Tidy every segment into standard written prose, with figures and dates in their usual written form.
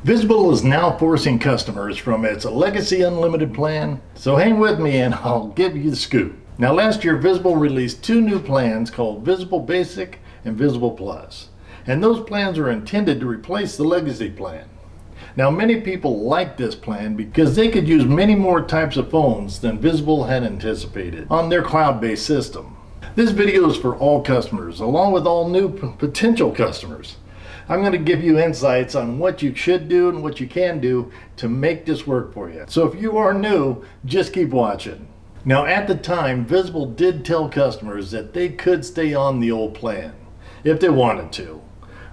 Visible is now forcing customers from its legacy unlimited plan, so hang with me and I'll give you the scoop. Now last year Visible released two new plans called Visible Basic and Visible Plus, and those plans are intended to replace the legacy plan. Now many people like this plan because they could use many more types of phones than Visible had anticipated on their cloud-based system. This video is for all customers, along with all new potential customers. I'm going to give you insights on what you should do and what you can do to make this work for you. So if you are new, just keep watching. Now at the time, Visible did tell customers that they could stay on the old plan if they wanted to,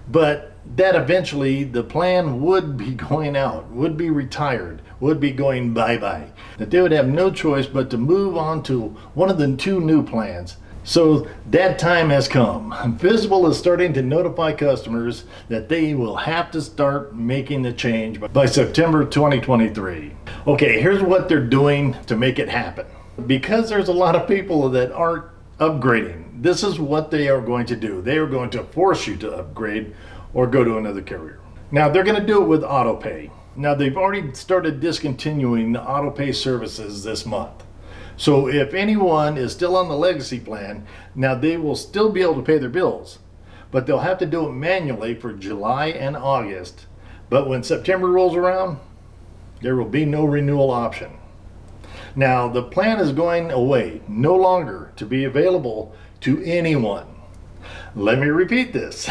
but that eventually the plan would be going out, would be retired, would be going bye-bye. That they would have no choice but to move on to one of the two new plans. So that time has come. Visible is starting to notify customers that they will have to start making the change by September 2023. Okay, here's what they're doing to make it happen. Because there's a lot of people that aren't upgrading, this is what they are going to do. They are going to force you to upgrade or go to another carrier. Now they're going to do it with autopay. Now they've already started discontinuing the autopay services this month. So if anyone is still on the legacy plan, now they will still be able to pay their bills, but they'll have to do it manually for July and August. But when September rolls around, there will be no renewal option. Now the plan is going away, no longer to be available to anyone. Let me repeat this.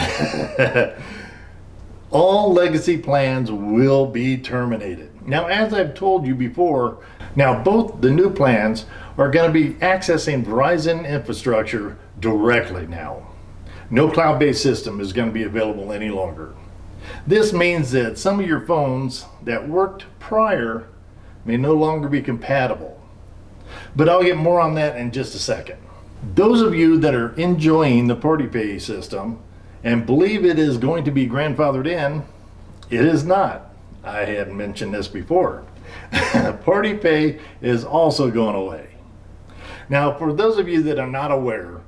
All legacy plans will be terminated. Now, as I've told you before, now both the new plans are going to be accessing Verizon infrastructure directly now. No cloud-based system is going to be available any longer. This means that some of your phones that worked prior may no longer be compatible. But I'll get more on that in just a second. Those of you that are enjoying the Party Pay system and believe it is going to be grandfathered in, it is not. I had mentioned this before. Party Pay is also going away. Now, for those of you that are not aware,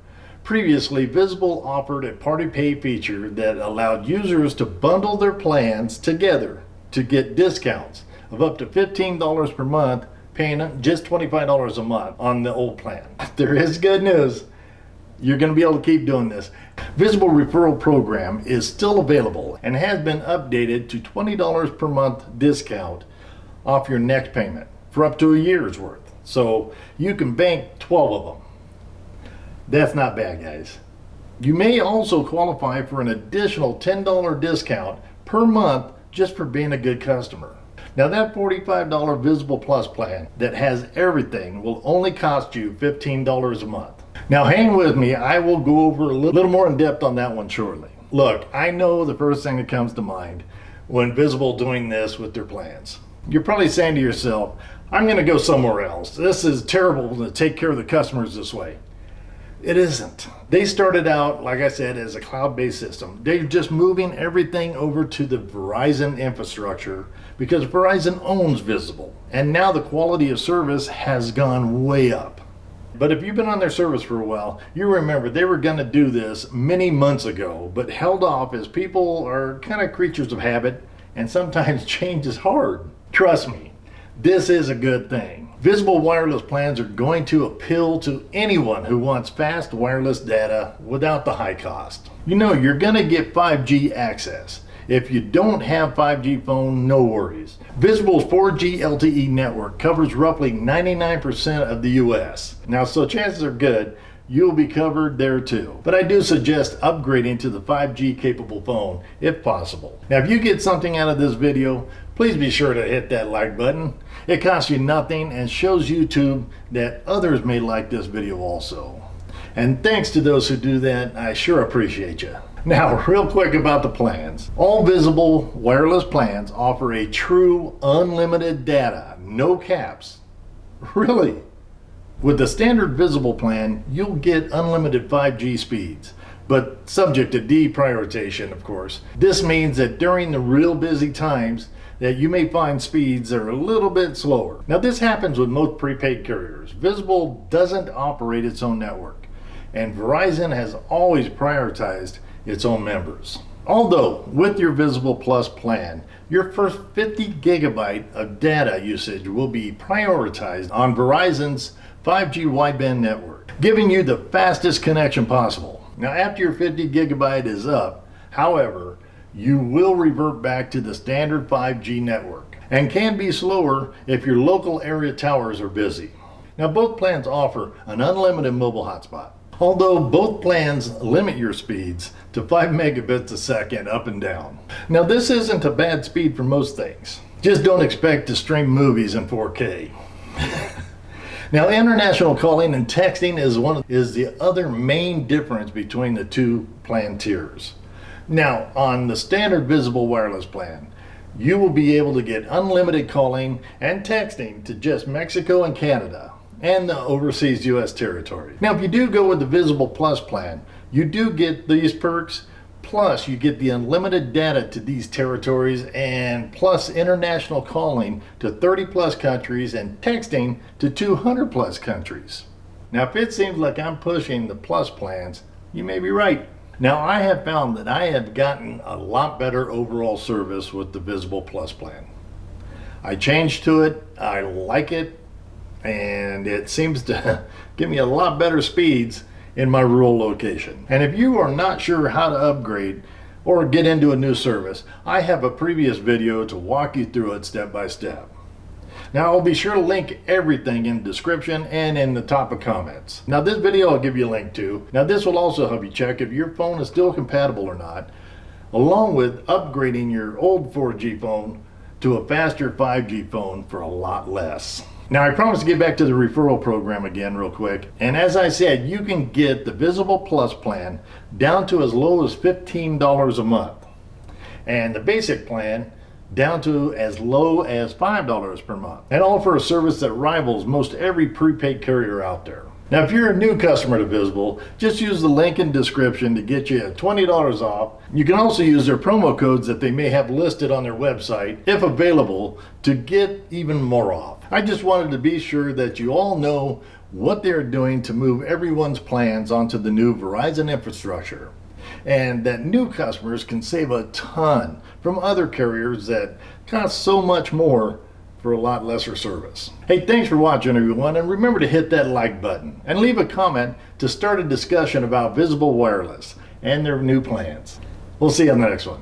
previously Visible offered a Party Pay feature that allowed users to bundle their plans together to get discounts of up to $15 per month, paying just $25 a month on the old plan. There is good news. You're going to be able to keep doing this. Visible referral program is still available and has been updated to $20 per month discount off your next payment for up to a year's worth. So you can bank 12 of them. That's not bad, guys. You may also qualify for an additional $10 discount per month just for being a good customer. Now that $45 Visible Plus plan that has everything will only cost you $15 a month. Now hang with me, I will go over a little more in depth on that one shortly. Look, I know the first thing that comes to mind when Visible doing this with their plans. You're probably saying to yourself, I'm going to go somewhere else. This is terrible to take care of the customers this way. It isn't. They started out, like I said, as a cloud-based system. They're just moving everything over to the Verizon infrastructure because Verizon owns Visible. And now the quality of service has gone way up. But if you've been on their service for a while, you remember they were going to do this many months ago, but held off as people are kind of creatures of habit and sometimes change is hard. Trust me, this is a good thing. Visible wireless plans are going to appeal to anyone who wants fast wireless data without the high cost. You know, you're going to get 5G access. If you don't have 5G phone, no worries. Visible's 4G LTE network covers roughly 99% of the US. Now, so chances are good you'll be covered there too. But I do suggest upgrading to the 5G capable phone if possible. Now, if you get something out of this video, please be sure to hit that like button. It costs you nothing and shows YouTube that others may like this video also. And thanks to those who do that, I sure appreciate you. Now, real quick about the plans. All Visible wireless plans offer a true unlimited data, no caps. Really? With the standard Visible plan, you'll get unlimited 5G speeds, but subject to deprioritization, of course. This means that during the real busy times, that you may find speeds that are a little bit slower. Now, this happens with most prepaid carriers. Visible doesn't operate its own network, and Verizon has always prioritized its own members. Although with your Visible Plus plan, your first 50 gigabyte of data usage will be prioritized on Verizon's 5G wideband network, giving you the fastest connection possible. Now after your 50 gigabyte is up, however, you will revert back to the standard 5G network and can be slower if your local area towers are busy. Now both plans offer an unlimited mobile hotspot, although both plans limit your speeds to 5 megabits a second up and down. Now this isn't a bad speed for most things. Just don't expect to stream movies in 4K. Now international calling and texting is the other main difference between the two plan tiers. Now on the standard Visible Wireless plan, you will be able to get unlimited calling and texting to just Mexico and Canada and the overseas US territory. Now if you do go with the Visible Plus plan, you do get these perks, plus you get the unlimited data to these territories and plus international calling to 30 plus countries and texting to 200 plus countries. Now if it seems like I'm pushing the plus plans, you may be right. Now I have found that I have gotten a lot better overall service with the Visible Plus plan. I changed to it, I like it, and it seems to give me a lot better speeds in my rural location. And if you are not sure how to upgrade or get into a new service, I have a previous video to walk you through it step by step. Now I'll be sure to link everything in the description and in the top of comments. Now this video I'll give you a link to. Now this will also help you check if your phone is still compatible or not, along with upgrading your old 4G phone to a faster 5G phone for a lot less. Now I promise to get back to the referral program again real quick. And as I said, you can get the Visible Plus plan down to as low as $15 a month. And the basic plan down to as low as $5 per month. And all for a service that rivals most every prepaid carrier out there. Now if you're a new customer to Visible, just use the link in the description to get you $20 off. You can also use their promo codes that they may have listed on their website, if available, to get even more off. I just wanted to be sure that you all know what they're doing to move everyone's plans onto the new Verizon infrastructure, and that new customers can save a ton from other carriers that cost so much more for a lot lesser service. Hey, thanks for watching everyone, and remember to hit that like button and leave a comment to start a discussion about Visible Wireless and their new plans. We'll see you on the next one.